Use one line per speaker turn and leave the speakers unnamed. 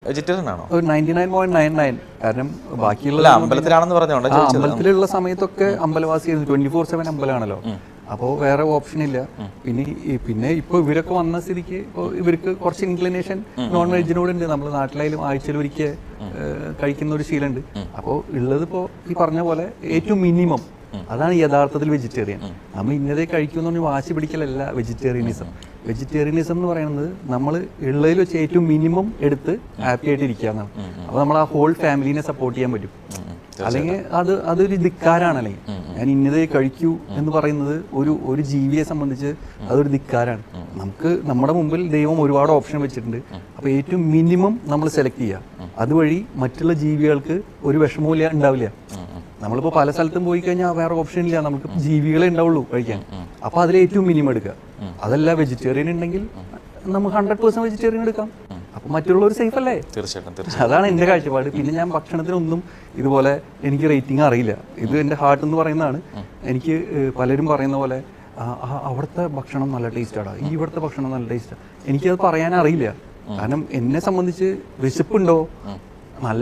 Vegetarian ആണോ?
ഒരു 99.99. കാരണം ബാക്കിയുള്ള
അമ്പലത്തിലാണെന്ന് പറഞ്ഞോണ്ട്
അമ്പലത്തിലുള്ള സമയത്തൊക്കെ അമ്പലവാസി 24/7 അമ്പലമാണല്ലോ. അപ്പോൾ വേറെ ഓപ്ഷൻ ഇല്ല. പിന്നെ ഇപ്പോൾ ഇവരൊക്കെ വന്ന സ്ഥിതിക്ക് ഇപ്പോൾ ഇവർക്ക് കുറച്ച് ഇൻക്ലിനേഷൻ നോൺ വെജിനോടുണ്ട്. നമ്മൾ നാട്ടിലായാലും ആഴ്ചയിൽ ഒരിക്കൽ കഴിക്കുന്ന ഒരു ശീലമുണ്ട്. അപ്പോൾ ഉള്ളത് ഇപ്പോൾ ഈ പറഞ്ഞ പോലെ ഏറ്റവും മിനിമം അതാണ് യഥാർത്ഥത്തിൽ വെജിറ്റേറിയൻ. നമ്മൾ ഇന്നതേ കഴിക്കുമെന്ന് പറഞ്ഞ് വാശി പിടിക്കലല്ല വെജിറ്റേറിയനിസം. വെജിറ്റേറിയനിസം എന്ന് പറയുന്നത് നമ്മൾ ഉള്ളതിൽ വെച്ച് ഏറ്റവും മിനിമം എടുത്ത് ഹാപ്പി ആയിട്ട് ഇരിക്കുക എന്നാണ്. അപ്പോൾ നമ്മൾ ആ ഹോൾ ഫാമിലിനെ സപ്പോർട്ട് ചെയ്യാൻ പറ്റും. അല്ലെങ്കിൽ അതൊരു ധിക്കാരാണ്. അല്ലെങ്കിൽ ഞാൻ ഇന്നതേ കഴിക്കൂ എന്ന് പറയുന്നത് ഒരു ജീവിയെ സംബന്ധിച്ച് അതൊരു ധിക്കാരാണ്. നമ്മുടെ മുമ്പിൽ ദൈവം ഒരുപാട് ഓപ്ഷൻ വെച്ചിട്ടുണ്ട്. അപ്പോൾ ഏറ്റവും മിനിമം നമ്മൾ സെലക്ട് ചെയ്യുക. അതുവഴി മറ്റുള്ള ജീവികൾക്ക് ഒരു വിഷമവും ഉണ്ടാവില്ല. നമ്മളിപ്പോൾ പല സ്ഥലത്തും പോയി കഴിഞ്ഞാൽ വേറെ ഓപ്ഷൻ ഇല്ല, നമുക്ക് ജീവികളെ ഉണ്ടാവുള്ളൂ കഴിക്കാൻ. അപ്പോൾ അതിൽ ഏറ്റവും മിനിമം എടുക്കുക. അതല്ല വെജിറ്റേറിയൻ ഉണ്ടെങ്കിൽ നമുക്ക് 100% വെജിറ്റേറിയൻ എടുക്കാം. അപ്പോൾ മറ്റുള്ളവർ സേഫ് അല്ലേ?
തീർച്ചയായിട്ടും.
അതാണ് എൻ്റെ കാഴ്ചപ്പാട്. പിന്നെ ഞാൻ ഭക്ഷണത്തിനൊന്നും ഇതുപോലെ എനിക്ക് റേറ്റിംഗ് അറിയില്ല. ഇത് എൻ്റെ ഹാർട്ട് എന്ന് പറയുന്നതാണ്. എനിക്ക് പലരും പറയുന്ന പോലെ അവിടുത്തെ ഭക്ഷണം നല്ല ടേസ്റ്റാണ്, ഇവിടുത്തെ ഭക്ഷണം നല്ല ടേസ്റ്റാണ്. എനിക്കത് പറയാൻ അറിയില്ല. കാരണം എന്നെ സംബന്ധിച്ച് വിശപ്പുണ്ടോ, നല്ല